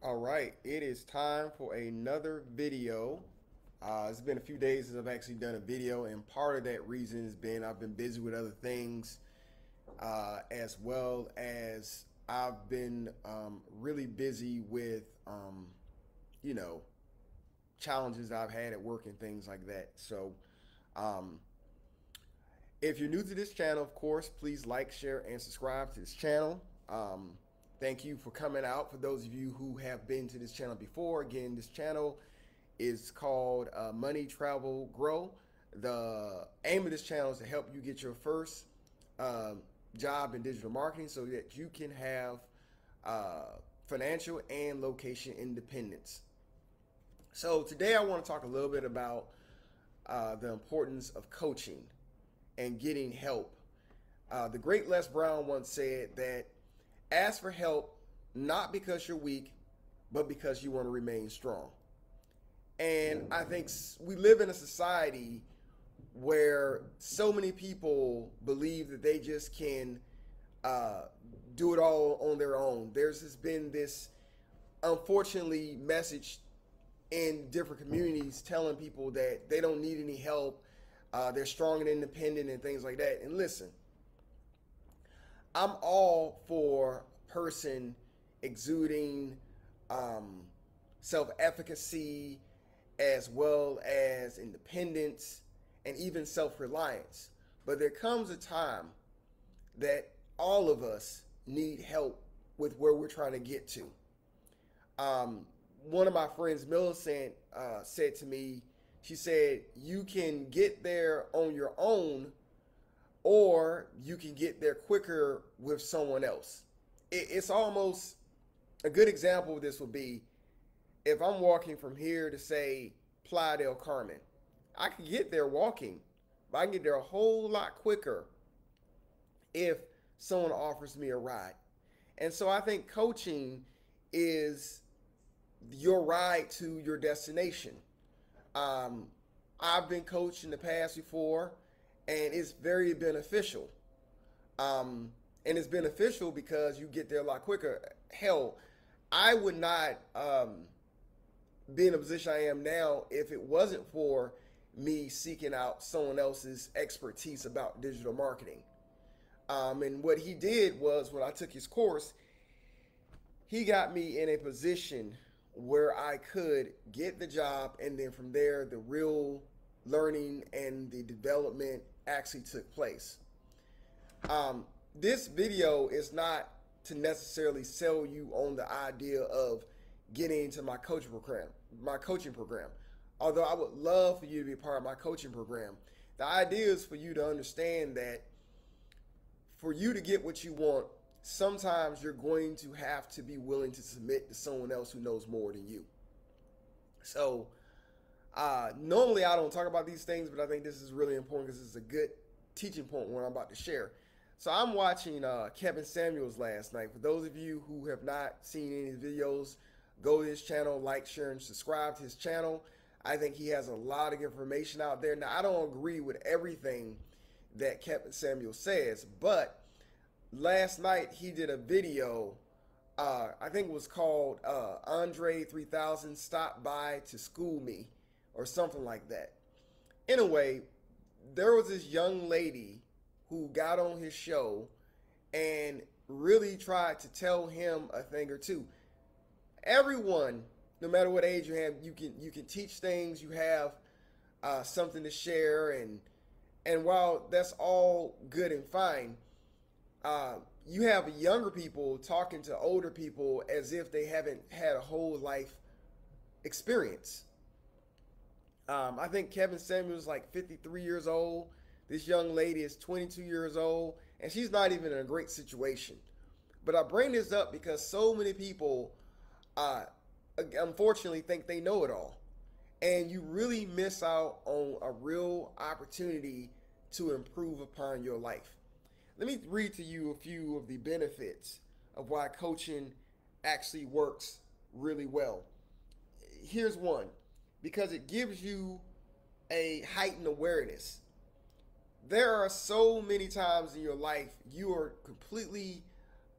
All right, it is time for another video. It's been a few days since I've actually done a video, and part of that reason has been I've been busy with other things, as well as I've been really busy with, you know, challenges I've had at work and things like that. So, um, if you're new to this channel, of course, please like, share, and subscribe to this channel. Thank you for coming out. For those of you who have been to this channel before, again, this channel is called Money, Travel, Grow. The aim of this channel is to help you get your first job in digital marketing so that you can have financial and location independence. So today I want to talk a little bit about the importance of coaching and getting help. The great Les Brown once said that ask for help not because you're weak, but because you want to remain strong. And I think we live in a society where so many people believe that they just can do it all on their own. There's been this, unfortunately, message in different communities telling people that they don't need any help. They're strong and independent and things like that. And listen, I'm all for a person exuding self-efficacy as well as independence and even self-reliance. But there comes a time that all of us need help with where we're trying to get to. One of my friends, Millicent, said to me, she said, you can get there on your own, or you can get there quicker with someone else. It's almost a good example of this would be if I'm walking from here to, say, Playa del Carmen. I can get there walking, but I can get there a whole lot quicker if someone offers me a ride. And so I think coaching is your ride to your destination. I've been coached in the past before, and it's very beneficial. And it's beneficial because you get there a lot quicker. Hell, I would not be in the position I am now if it wasn't for me seeking out someone else's expertise about digital marketing. And what he did was, when I took his course, he got me in a position where I could get the job, and then from there, the real learning and the development actually took place. This video is not to necessarily sell you on the idea of getting into my coaching program. Although I would love for you to be a part of my coaching program. The idea is for you to understand that for you to get what you want, sometimes you're going to have to be willing to submit to someone else who knows more than you. So normally I don't talk about these things, but I think this is really important because it's a good teaching point what I'm about to share. So I'm watching Kevin Samuels last night. For those of you who have not seen any of his videos, go to his channel, like, share, and subscribe to his channel. I think he has a lot of information out there. Now, I don't agree with everything that Kevin Samuels says, but last night he did a video, I think it was called Andre 3000 Stopped By to School Me, or something like that. Anyway, there was this young lady who got on his show and really tried to tell him a thing or two. Everyone, no matter what age you have, you can teach things. You have something to share, and while that's all good and fine, you have younger people talking to older people as if they haven't had a whole life experience. I think Kevin Samuels is like 53 years old. This young lady is 22 years old, and she's not even in a great situation. But I bring this up because so many people, unfortunately, think they know it all. And you really miss out on a real opportunity to improve upon your life. Let me read to you a few of the benefits of why coaching actually works really well. Here's one: because it gives you a heightened awareness. There are so many times in your life you are completely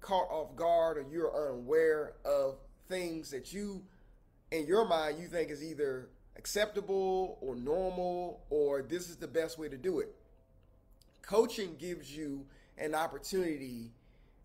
caught off guard or you're unaware of things that you, in your mind, you think is either acceptable or normal or this is the best way to do it. Coaching gives you an opportunity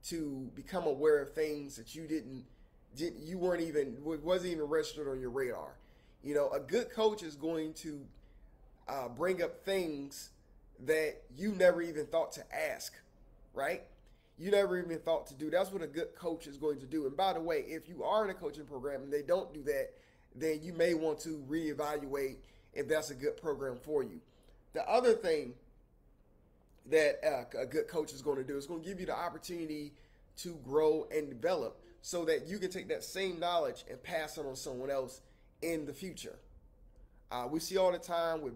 to become aware of things that you wasn't even registered on your radar. You know, a good coach is going to bring up things that you never even thought to ask, right? You never even thought to do. That's what a good coach is going to do. And by the way, if you are in a coaching program and they don't do that, then you may want to reevaluate if that's a good program for you. The other thing that a good coach is going to do is going to give you the opportunity to grow and develop so that you can take that same knowledge and pass it on to someone else in the future. We see all the time with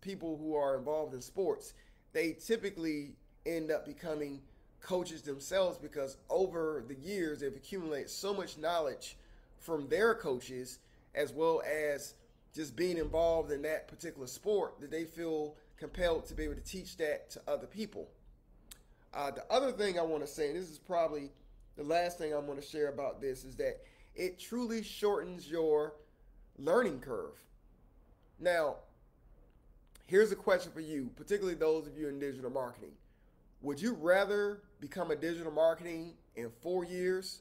people who are involved in sports, they typically end up becoming coaches themselves because over the years they've accumulated so much knowledge from their coaches as well as just being involved in that particular sport that they feel compelled to be able to teach that to other people. The other thing I want to say, and this is probably the last thing I'm going to share about this, is that it truly shortens your learning curve. Now, here's a question for you, particularly those of you in digital marketing. Would you rather become a digital marketing in 4 years,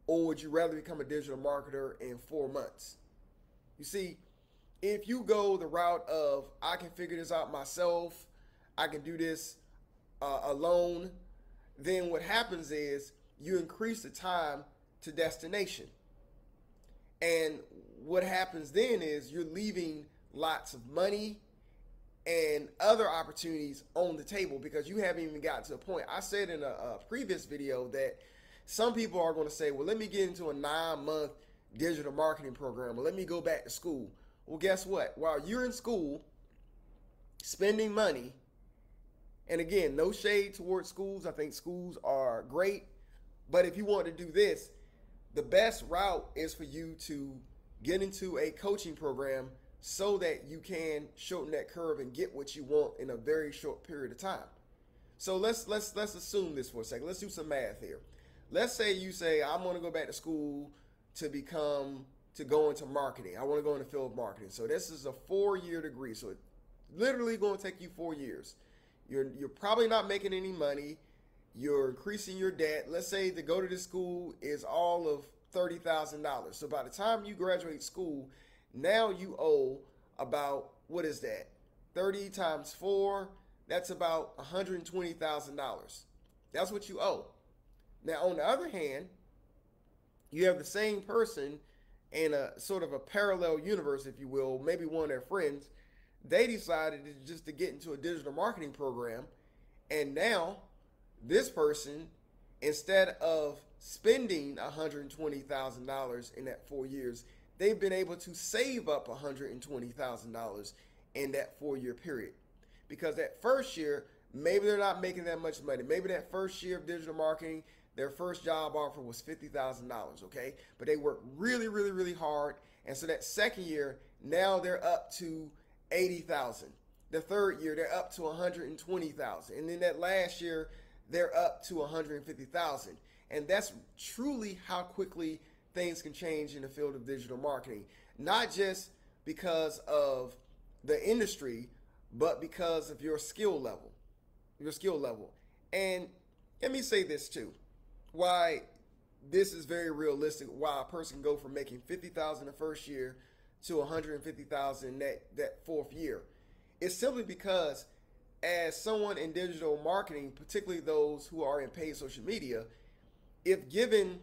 or would you rather become a digital marketer in 4 months? You see, if you go the route of, I can figure this out myself, I can do this alone, then what happens is you increase the time to destination. And what happens then is you're leaving lots of money and other opportunities on the table because you haven't even gotten to a point. I said in a previous video that some people are going to say, well, let me get into a 9-month digital marketing program, or let me go back to school. Well, guess what? While you're in school, spending money, and again, no shade towards schools. I think schools are great. But if you want to do this, the best route is for you to get into a coaching program so that you can shorten that curve and get what you want in a very short period of time. So let's assume this for a second. Let's do some math here. Let's say you say, I'm going to go back to school to go into marketing. I want to go in the field of marketing. So this is a 4-year degree. So it's literally going to take you 4 years. You're probably not making any money. You're increasing your debt. Let's say to go to this school is all of $30,000. So by the time you graduate school, now you owe about, what is that? 30 times 4, that's about $120,000. That's what you owe. Now, on the other hand, you have the same person in a sort of a parallel universe, if you will, maybe one of their friends. They decided to get into a digital marketing program, and now this person, instead of spending $120,000 in that 4 years, they've been able to save up $120,000 in that 4-year period. Because that first year, maybe they're not making that much money. Maybe that first year of digital marketing, their first job offer was $50,000, okay? But they worked really, really, really hard. And so that second year, now they're up to $80,000. The third year, they're up to $120,000. And then that last year, they're up to $150,000. And that's truly how quickly things can change in the field of digital marketing. Not just because of the industry, but because of your skill level. And let me say this too. Why this is very realistic, why a person can go from making $50,000 the first year to $150,000 that fourth year. It's simply because as someone in digital marketing, particularly those who are in paid social media, if given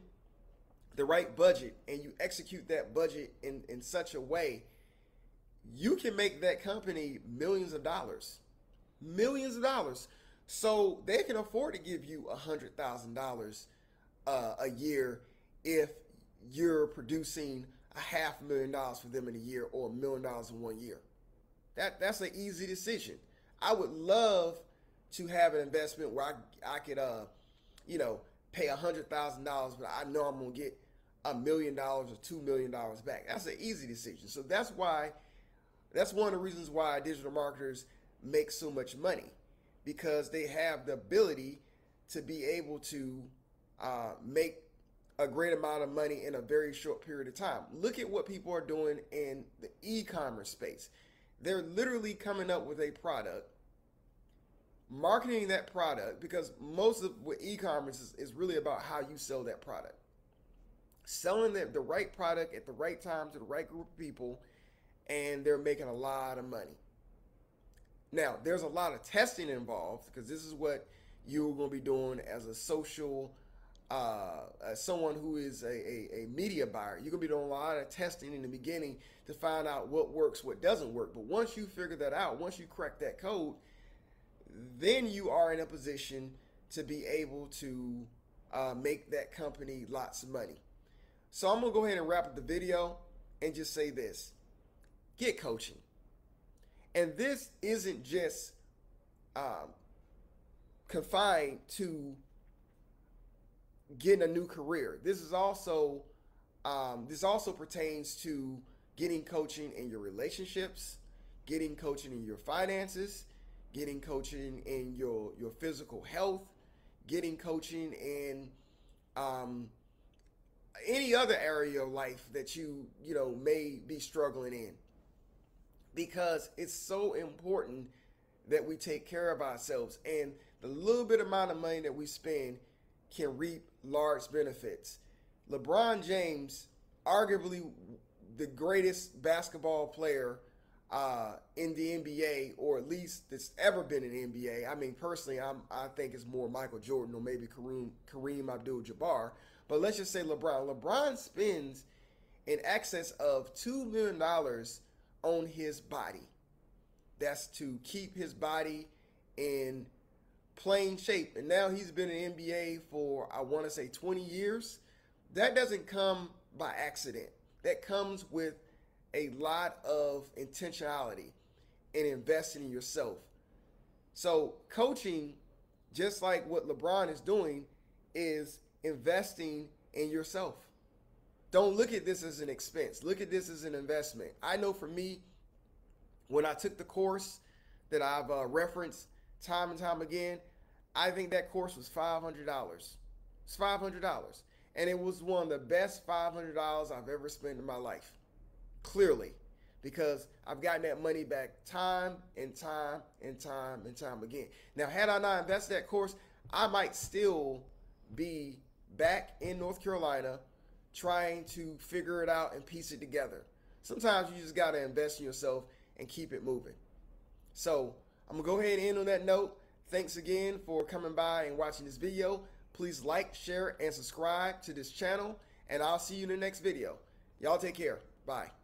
the right budget and you execute that budget in such a way, you can make that company millions of dollars. So they can afford to give you $100,000 a year if you're producing $500,000 for them in a year or $1 million in 1 year. That's an easy decision. I would love to have an investment where I could pay $100,000, but I know I'm gonna get $1 million or $2 million back. That's an easy decision. So that's one of the reasons why digital marketers make so much money, because they have the ability to be able to make a great amount of money in a very short period of time. Look at what people are doing in the e-commerce space. They're literally coming up with a product, marketing that product, because most of what e-commerce is really about how you sell that product. Selling the right product at the right time to the right group of people, and they're making a lot of money. Now, there's a lot of testing involved, because this is what you're going to be doing as a social, as someone who is a media buyer. You're going to be doing a lot of testing in the beginning to find out what works, what doesn't work. But once you figure that out, once you crack that code, then you are in a position to be able to make that company lots of money. So I'm going to go ahead and wrap up the video and just say this. Get coaching. And this isn't just confined to getting a new career. This also pertains to getting coaching in your relationships, getting coaching in your finances, getting coaching in your physical health, getting coaching in any other area of life that you may be struggling in. Because it's so important that we take care of ourselves, and the little bit amount of money that we spend can reap large benefits. LeBron James, arguably the greatest basketball player in the NBA, or at least that's ever been in the NBA. I mean, personally, I think it's more Michael Jordan or maybe Kareem Abdul-Jabbar. But let's just say LeBron. LeBron spends in excess of $2 million on his body. That's to keep his body in plain shape. And now he's been in the NBA for, I want to say, 20 years. That doesn't come by accident. That comes with a lot of intentionality in investing in yourself. So coaching, just like what LeBron is doing, is investing in yourself. Don't look at this as an expense. Look at this as an investment. I know for me, when I took the course that I've referenced time and time again, I think that course was $500. It's $500. And it was one of the best $500 I've ever spent in my life. Clearly. Because I've gotten that money back time and time and time and time again. Now, had I not invested that course, I might still be back in North Carolina trying to figure it out and piece it together. Sometimes you just got to invest in yourself and keep it moving. So I'm going to go ahead and end on that note. Thanks again for coming by and watching this video. Please like, share, and subscribe to this channel, and I'll see you in the next video. Y'all take care. Bye.